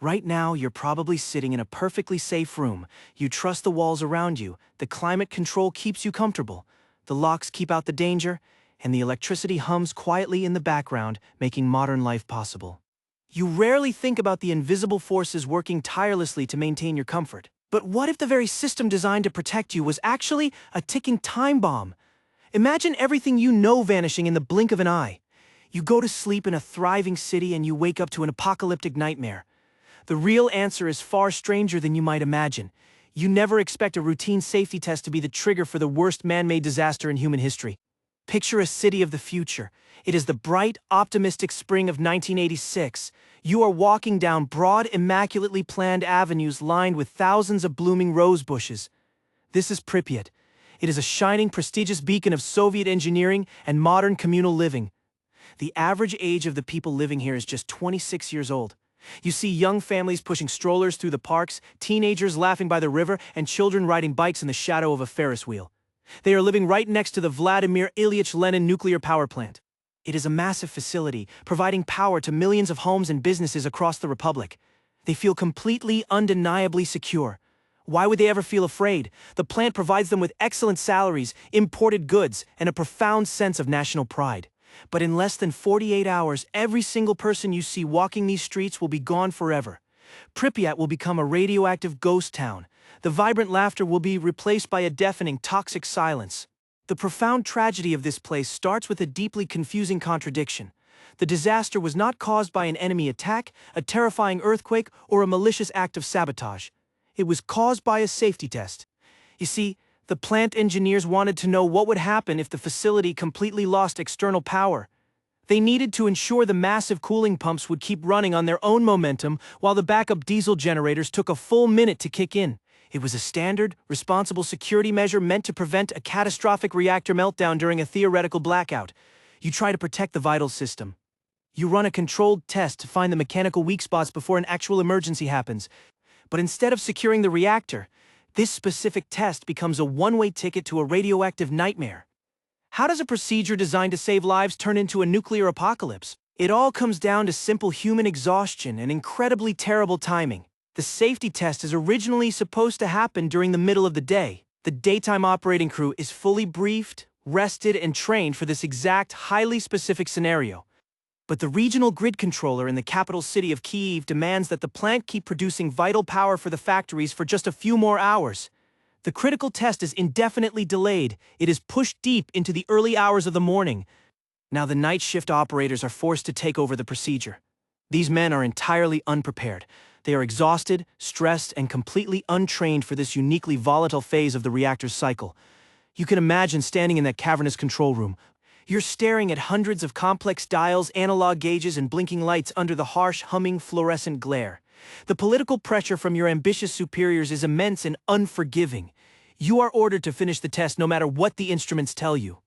Right now, you're probably sitting in a perfectly safe room. You trust the walls around you, the climate control keeps you comfortable, the locks keep out the danger, and the electricity hums quietly in the background, making modern life possible. You rarely think about the invisible forces working tirelessly to maintain your comfort. But what if the very system designed to protect you was actually a ticking time bomb? Imagine everything you know vanishing in the blink of an eye. You go to sleep in a thriving city and you wake up to an apocalyptic nightmare. The real answer is far stranger than you might imagine. You never expect a routine safety test to be the trigger for the worst man-made disaster in human history. Picture a city of the future. It is the bright, optimistic spring of 1986. You are walking down broad, immaculately planned avenues lined with thousands of blooming rose bushes. This is Pripyat. It is a shining, prestigious beacon of Soviet engineering and modern communal living. The average age of the people living here is just 26 years old. You see young families pushing strollers through the parks, teenagers laughing by the river, and children riding bikes in the shadow of a Ferris wheel. They are living right next to the Vladimir Ilyich Lenin nuclear power plant. It is a massive facility, providing power to millions of homes and businesses across the republic. They feel completely, undeniably secure. Why would they ever feel afraid? The plant provides them with excellent salaries, imported goods, and a profound sense of national pride. But in less than 48 hours, every single person you see walking these streets will be gone forever. Pripyat will become a radioactive ghost town. The vibrant laughter will be replaced by a deafening, toxic silence. The profound tragedy of this place starts with a deeply confusing contradiction. The disaster was not caused by an enemy attack, a terrifying earthquake, or a malicious act of sabotage. It was caused by a safety test. You see, the plant engineers wanted to know what would happen if the facility completely lost external power. They needed to ensure the massive cooling pumps would keep running on their own momentum while the backup diesel generators took a full minute to kick in. It was a standard, responsible security measure meant to prevent a catastrophic reactor meltdown during a theoretical blackout. You try to protect the vital system. You run a controlled test to find the mechanical weak spots before an actual emergency happens. But instead of securing the reactor, this specific test becomes a one-way ticket to a radioactive nightmare. How does a procedure designed to save lives turn into a nuclear apocalypse? It all comes down to simple human exhaustion and incredibly terrible timing. The safety test is originally supposed to happen during the middle of the day. The daytime operating crew is fully briefed, rested, and trained for this exact, highly specific scenario. But the regional grid controller in the capital city of Kyiv demands that the plant keep producing vital power for the factories for just a few more hours. The critical test is indefinitely delayed. It is pushed deep into the early hours of the morning. Now the night shift operators are forced to take over the procedure. These men are entirely unprepared. They are exhausted, stressed, and completely untrained for this uniquely volatile phase of the reactor's cycle. You can imagine standing in that cavernous control room. You're staring at hundreds of complex dials, analog gauges, and blinking lights under the harsh, humming, fluorescent glare. The political pressure from your ambitious superiors is immense and unforgiving. You are ordered to finish the test no matter what the instruments tell you.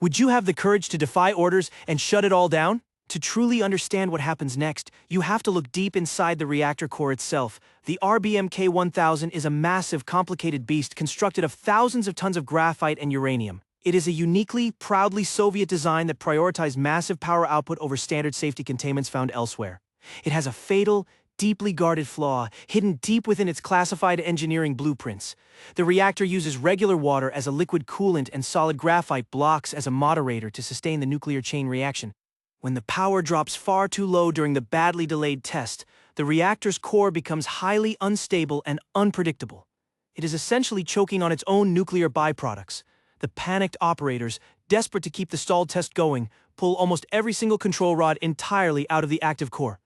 Would you have the courage to defy orders and shut it all down? To truly understand what happens next, you have to look deep inside the reactor core itself. The RBMK 1000 is a massive, complicated beast constructed of thousands of tons of graphite and uranium. It is a uniquely, proudly Soviet design that prioritized massive power output over standard safety containments found elsewhere. It has a fatal, deeply guarded flaw hidden deep within its classified engineering blueprints. The reactor uses regular water as a liquid coolant and solid graphite blocks as a moderator to sustain the nuclear chain reaction. When the power drops far too low during the badly delayed test, the reactor's core becomes highly unstable and unpredictable. It is essentially choking on its own nuclear byproducts. The panicked operators, desperate to keep the stalled test going, pull almost every single control rod entirely out of the active core.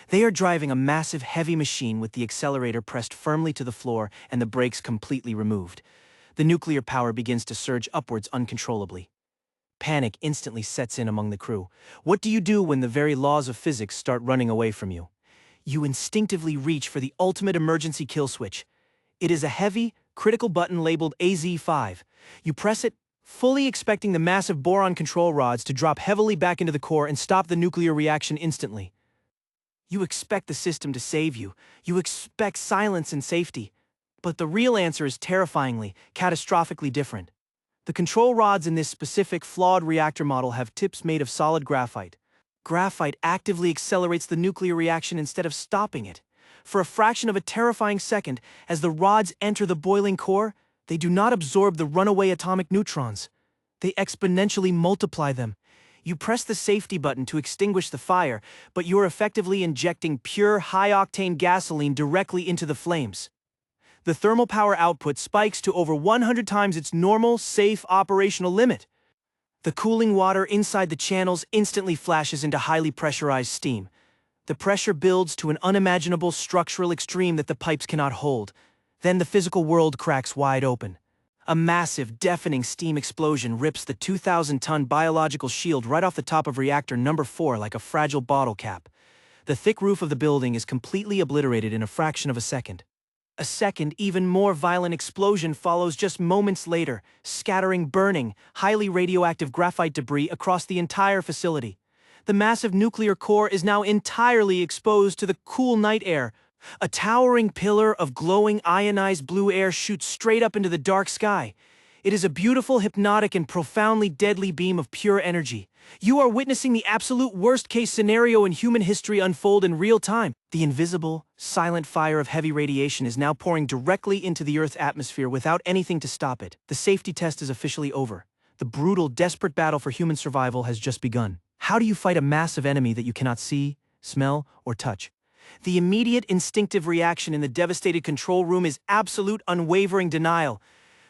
They are driving a massive heavy machine with the accelerator pressed firmly to the floor and the brakes completely removed. The nuclear power begins to surge upwards uncontrollably. Panic instantly sets in among the crew. What do you do when the very laws of physics start running away from you? You instinctively reach for the ultimate emergency kill switch. It is a heavy, critical button labeled AZ5. You press it, fully expecting the massive boron control rods to drop heavily back into the core and stop the nuclear reaction instantly. You expect the system to save you. You expect silence and safety. But the real answer is terrifyingly, catastrophically different. The control rods in this specific flawed reactor model have tips made of solid graphite. Graphite actively accelerates the nuclear reaction instead of stopping it. For a fraction of a terrifying second, as the rods enter the boiling core, they do not absorb the runaway atomic neutrons. They exponentially multiply them. You press the safety button to extinguish the fire, but you're effectively injecting pure, high-octane gasoline directly into the flames. The thermal power output spikes to over 100 times its normal, safe operational limit. The cooling water inside the channels instantly flashes into highly pressurized steam. The pressure builds to an unimaginable structural extreme that the pipes cannot hold. Then the physical world cracks wide open. A massive, deafening steam explosion rips the 2,000-ton biological shield right off the top of reactor number 4 like a fragile bottle cap. The thick roof of the building is completely obliterated in a fraction of a second. A second, even more violent explosion follows just moments later, scattering burning, highly radioactive graphite debris across the entire facility. The massive nuclear core is now entirely exposed to the cool night air. A towering pillar of glowing ionized blue air shoots straight up into the dark sky. It is a beautiful, hypnotic, and profoundly deadly beam of pure energy. You are witnessing the absolute worst-case scenario in human history unfold in real time. The invisible, silent fire of heavy radiation is now pouring directly into the Earth's atmosphere without anything to stop it. The safety test is officially over. The brutal, desperate battle for human survival has just begun. How do you fight a massive enemy that you cannot see, smell, or touch? The immediate instinctive reaction in the devastated control room is absolute, unwavering denial.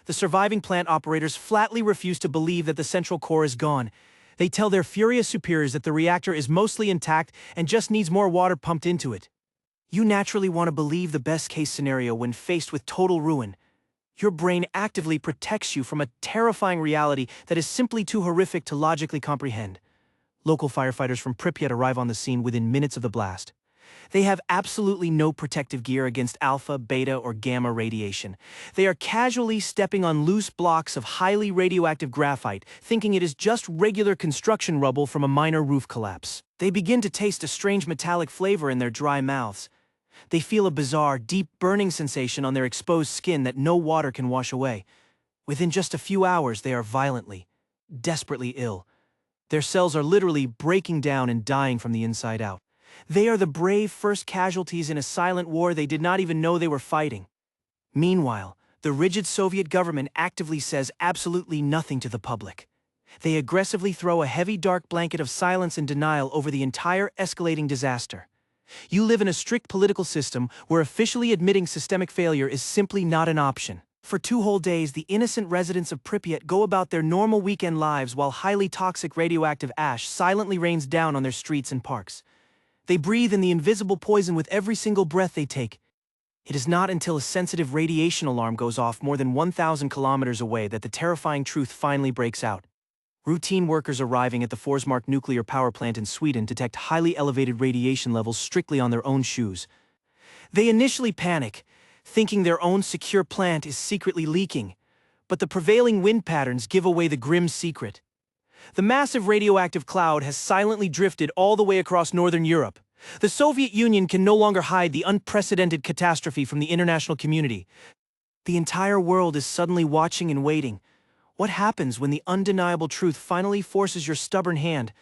The surviving plant operators flatly refuse to believe that the central core is gone. They tell their furious superiors that the reactor is mostly intact and just needs more water pumped into it. You naturally want to believe the best-case scenario when faced with total ruin. Your brain actively protects you from a terrifying reality that is simply too horrific to logically comprehend. Local firefighters from Pripyat arrive on the scene within minutes of the blast. They have absolutely no protective gear against alpha, beta, or gamma radiation. They are casually stepping on loose blocks of highly radioactive graphite, thinking it is just regular construction rubble from a minor roof collapse. They begin to taste a strange metallic flavor in their dry mouths. They feel a bizarre, deep burning sensation on their exposed skin that no water can wash away. Within just a few hours, they are violently, desperately ill. Their cells are literally breaking down and dying from the inside out. They are the brave first casualties in a silent war they did not even know they were fighting. Meanwhile, the rigid Soviet government actively says absolutely nothing to the public. They aggressively throw a heavy dark blanket of silence and denial over the entire escalating disaster. You live in a strict political system where officially admitting systemic failure is simply not an option. For 2 whole days, the innocent residents of Pripyat go about their normal weekend lives while highly toxic radioactive ash silently rains down on their streets and parks. They breathe in the invisible poison with every single breath they take. It is not until a sensitive radiation alarm goes off more than 1,000 kilometers away that the terrifying truth finally breaks out. Routine workers arriving at the Forsmark nuclear power plant in Sweden detect highly elevated radiation levels strictly on their own shoes. They initially panic, thinking their own secure plant is secretly leaking, but the prevailing wind patterns give away the grim secret. The massive radioactive cloud has silently drifted all the way across northern Europe. The Soviet Union can no longer hide the unprecedented catastrophe from the international community. The entire world is suddenly watching and waiting. What happens when the undeniable truth finally forces your stubborn hand?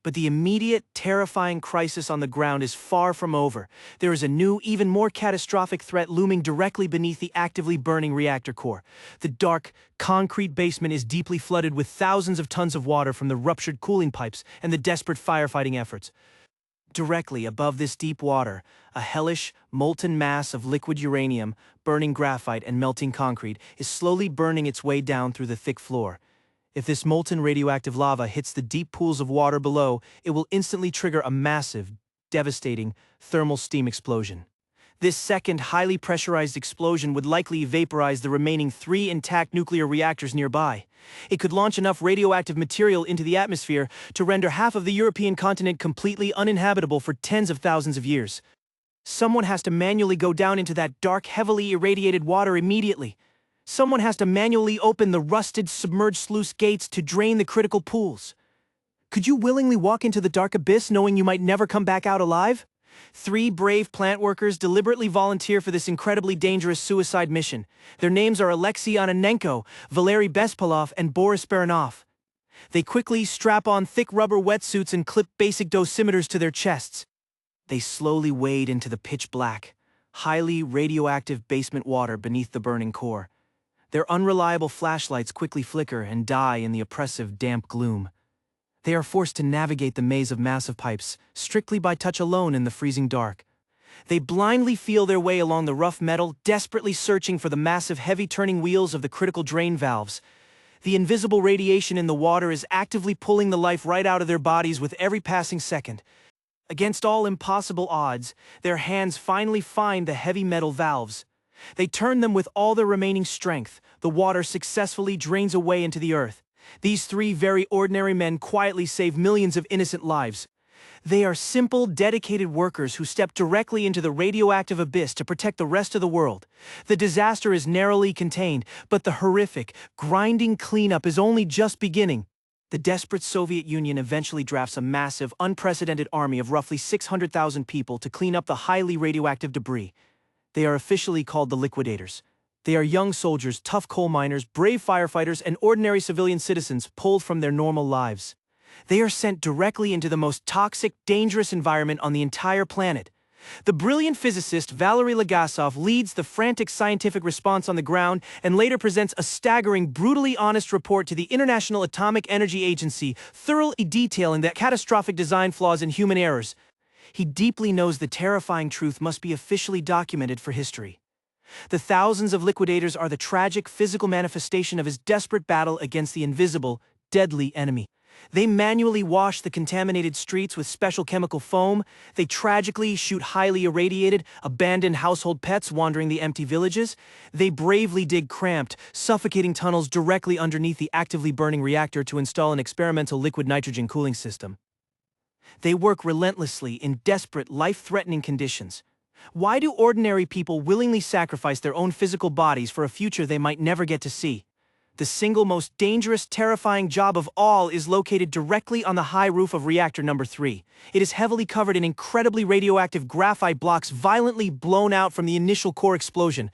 But the immediate, terrifying crisis on the ground is far from over. There is a new, even more catastrophic threat looming directly beneath the actively burning reactor core. The dark, concrete basement is deeply flooded with thousands of tons of water from the ruptured cooling pipes and the desperate firefighting efforts. Directly above this deep water, a hellish, molten mass of liquid uranium, burning graphite, and melting concrete is slowly burning its way down through the thick floor. If this molten radioactive lava hits the deep pools of water below, it will instantly trigger a massive, devastating thermal steam explosion. This second highly pressurized explosion would likely vaporize the remaining 3 intact nuclear reactors nearby. It could launch enough radioactive material into the atmosphere to render half of the European continent completely uninhabitable for tens of thousands of years. Someone has to manually go down into that dark, heavily irradiated water immediately. Someone has to manually open the rusted, submerged sluice gates to drain the critical pools. Could you willingly walk into the dark abyss knowing you might never come back out alive? 3 brave plant workers deliberately volunteer for this incredibly dangerous suicide mission. Their names are Alexei Ananenko, Valery Bespalov, and Boris Baranov. They quickly strap on thick rubber wetsuits and clip basic dosimeters to their chests. They slowly wade into the pitch black. highly radioactive basement water beneath the burning core. Their unreliable flashlights quickly flicker and die in the oppressive, damp gloom. They are forced to navigate the maze of massive pipes, strictly by touch alone in the freezing dark. They blindly feel their way along the rough metal, desperately searching for the massive, heavy-turning wheels of the critical drain valves. The invisible radiation in the water is actively pulling the life right out of their bodies with every passing second. Against all impossible odds, their hands finally find the heavy metal valves. They turn them with all their remaining strength. The water successfully drains away into the earth. These three very ordinary men quietly save millions of innocent lives. They are simple, dedicated workers who step directly into the radioactive abyss to protect the rest of the world. The disaster is narrowly contained, but the horrific, grinding cleanup is only just beginning. The desperate Soviet Union eventually drafts a massive, unprecedented army of roughly 600,000 people to clean up the highly radioactive debris. They are officially called the Liquidators. They are young soldiers, tough coal miners, brave firefighters, and ordinary civilian citizens pulled from their normal lives. They are sent directly into the most toxic, dangerous environment on the entire planet. The brilliant physicist Valery Legasov leads the frantic scientific response on the ground and later presents a staggering, brutally honest report to the International Atomic Energy Agency, thoroughly detailing the catastrophic design flaws and human errors. He deeply knows the terrifying truth must be officially documented for history. The thousands of liquidators are the tragic physical manifestation of his desperate battle against the invisible, deadly enemy. They manually wash the contaminated streets with special chemical foam. They tragically shoot highly irradiated, abandoned household pets wandering the empty villages. They bravely dig cramped, suffocating tunnels directly underneath the actively burning reactor to install an experimental liquid nitrogen cooling system. They work relentlessly in desperate, life-threatening conditions. Why do ordinary people willingly sacrifice their own physical bodies for a future they might never get to see? The single most dangerous, terrifying job of all is located directly on the high roof of reactor number 3. It is heavily covered in incredibly radioactive graphite blocks violently blown out from the initial core explosion.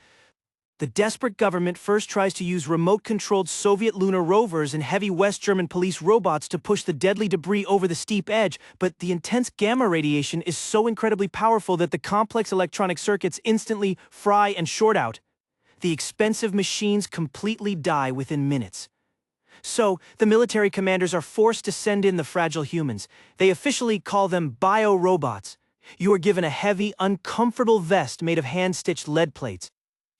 The desperate government first tries to use remote-controlled Soviet lunar rovers and heavy West German police robots to push the deadly debris over the steep edge, but the intense gamma radiation is so incredibly powerful that the complex electronic circuits instantly fry and short out. The expensive machines completely die within minutes. So, the military commanders are forced to send in the fragile humans. They officially call them bio-robots. You are given a heavy, uncomfortable vest made of hand-stitched lead plates.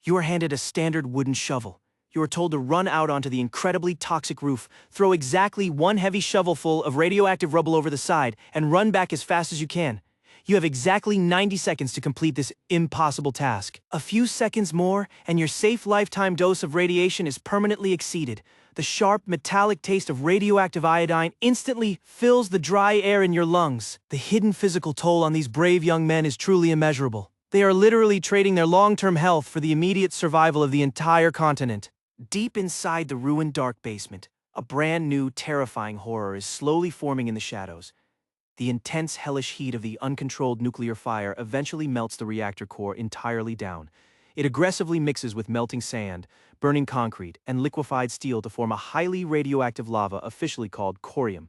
You are handed a standard wooden shovel. You are told to run out onto the incredibly toxic roof, throw exactly one heavy shovelful of radioactive rubble over the side, and run back as fast as you can. You have exactly 90 seconds to complete this impossible task. A few seconds more, and your safe lifetime dose of radiation is permanently exceeded. The sharp, metallic taste of radioactive iodine instantly fills the dry air in your lungs. The hidden physical toll on these brave young men is truly immeasurable. They are literally trading their long-term health for the immediate survival of the entire continent. Deep inside the ruined dark basement, a brand new, terrifying horror is slowly forming in the shadows. The intense, hellish heat of the uncontrolled nuclear fire eventually melts the reactor core entirely down. It aggressively mixes with melting sand, burning concrete, and liquefied steel to form a highly radioactive lava officially called corium.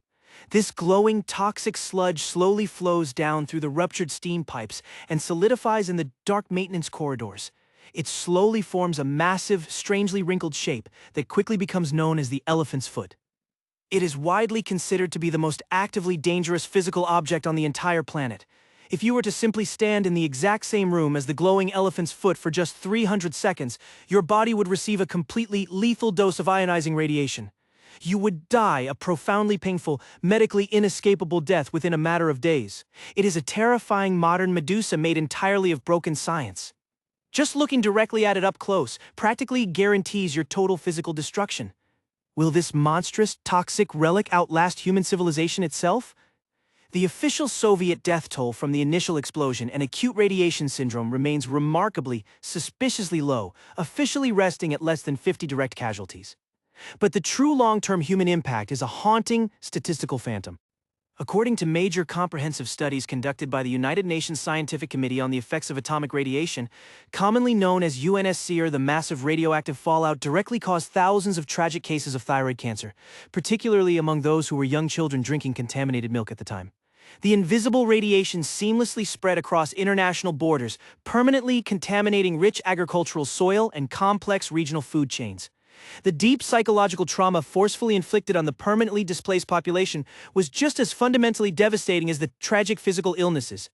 This glowing, toxic sludge slowly flows down through the ruptured steam pipes and solidifies in the dark maintenance corridors. It slowly forms a massive, strangely wrinkled shape that quickly becomes known as the elephant's foot. It is widely considered to be the most actively dangerous physical object on the entire planet. If you were to simply stand in the exact same room as the glowing elephant's foot for just 300 seconds, your body would receive a completely lethal dose of ionizing radiation. You would die a profoundly painful, medically inescapable death within a matter of days. It is a terrifying modern Medusa made entirely of broken science. Just looking directly at it up close practically guarantees your total physical destruction. Will this monstrous, toxic relic outlast human civilization itself? The official Soviet death toll from the initial explosion and acute radiation syndrome remains remarkably, suspiciously low, officially resting at less than 50 direct casualties. But the true long-term human impact is a haunting statistical phantom. According to major comprehensive studies conducted by the United Nations Scientific Committee on the Effects of Atomic Radiation, commonly known as UNSCR, the massive radioactive fallout directly caused thousands of tragic cases of thyroid cancer, particularly among those who were young children drinking contaminated milk at the time. The invisible radiation seamlessly spread across international borders, permanently contaminating rich agricultural soil and complex regional food chains. The deep psychological trauma forcefully inflicted on the permanently displaced population was just as fundamentally devastating as the tragic physical illnesses.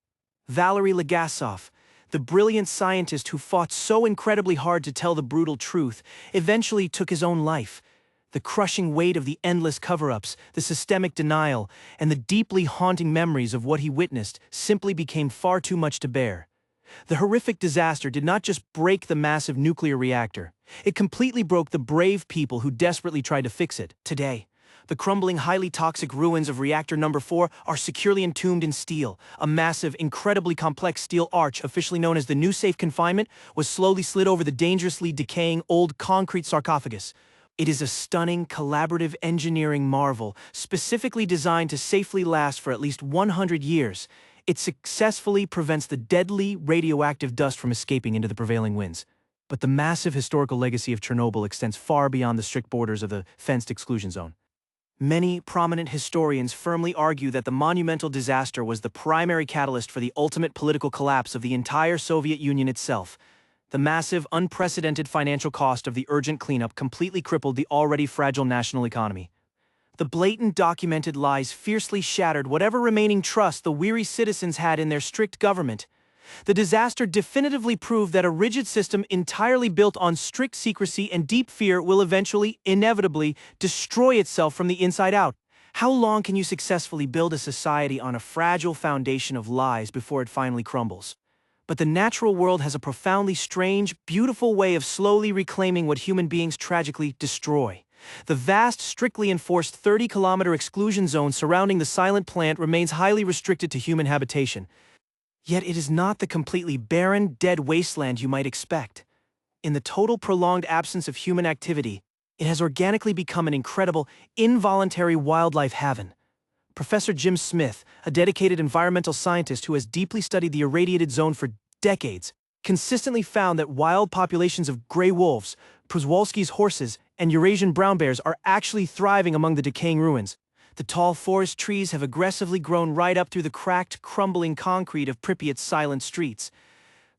Valery Legasov, the brilliant scientist who fought so incredibly hard to tell the brutal truth, eventually took his own life. The crushing weight of the endless cover-ups, the systemic denial, and the deeply haunting memories of what he witnessed simply became far too much to bear. The horrific disaster did not just break the massive nuclear reactor. It completely broke the brave people who desperately tried to fix it. Today, the crumbling, highly toxic ruins of reactor number 4 are securely entombed in steel. A massive, incredibly complex steel arch, officially known as the new safe confinement, was slowly slid over the dangerously decaying old concrete sarcophagus. It is a stunning, collaborative engineering marvel, specifically designed to safely last for at least 100 years. It successfully prevents the deadly radioactive dust from escaping into the prevailing winds. But the massive historical legacy of Chernobyl extends far beyond the strict borders of the fenced exclusion zone. Many prominent historians firmly argue that the monumental disaster was the primary catalyst for the ultimate political collapse of the entire Soviet Union itself. The massive, unprecedented financial cost of the urgent cleanup completely crippled the already fragile national economy. The blatant documented lies fiercely shattered whatever remaining trust the weary citizens had in their strict government. The disaster definitively proved that a rigid system entirely built on strict secrecy and deep fear will eventually, inevitably, destroy itself from the inside out. How long can you successfully build a society on a fragile foundation of lies before it finally crumbles? But the natural world has a profoundly strange, beautiful way of slowly reclaiming what human beings tragically destroy. The vast, strictly enforced 30-kilometer exclusion zone surrounding the silent plant remains highly restricted to human habitation. Yet it is not the completely barren, dead wasteland you might expect. In the total prolonged absence of human activity, it has organically become an incredible, involuntary wildlife haven. Professor Jim Smith, a dedicated environmental scientist who has deeply studied the irradiated zone for decades, consistently found that wild populations of gray wolves, Przewalski's horses, and Eurasian brown bears are actually thriving among the decaying ruins. The tall forest trees have aggressively grown right up through the cracked, crumbling concrete of Pripyat's silent streets.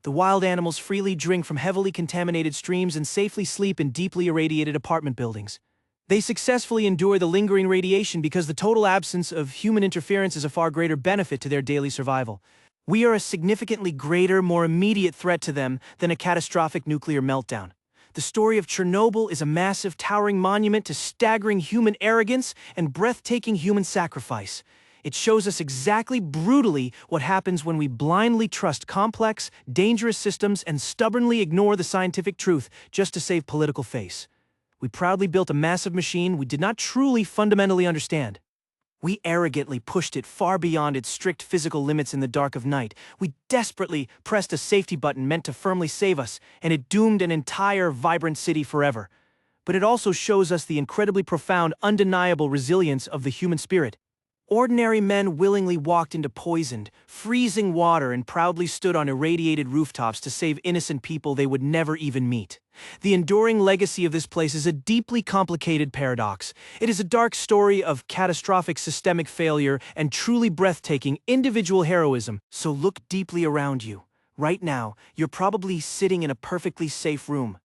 The wild animals freely drink from heavily contaminated streams and safely sleep in deeply irradiated apartment buildings. They successfully endure the lingering radiation because the total absence of human interference is a far greater benefit to their daily survival. We are a significantly greater, more immediate threat to them than a catastrophic nuclear meltdown. The story of Chernobyl is a massive, towering monument to staggering human arrogance and breathtaking human sacrifice. It shows us exactly brutally what happens when we blindly trust complex, dangerous systems and stubbornly ignore the scientific truth just to save political face. We proudly built a massive machine we did not truly fundamentally understand. We arrogantly pushed it far beyond its strict physical limits in the dark of night. We desperately pressed a safety button meant to firmly save us, and it doomed an entire vibrant city forever. But it also shows us the incredibly profound, undeniable resilience of the human spirit. Ordinary men willingly walked into poisoned, freezing water and proudly stood on irradiated rooftops to save innocent people they would never even meet. The enduring legacy of this place is a deeply complicated paradox. It is a dark story of catastrophic systemic failure and truly breathtaking individual heroism. So look deeply around you. Right now, you're probably sitting in a perfectly safe room,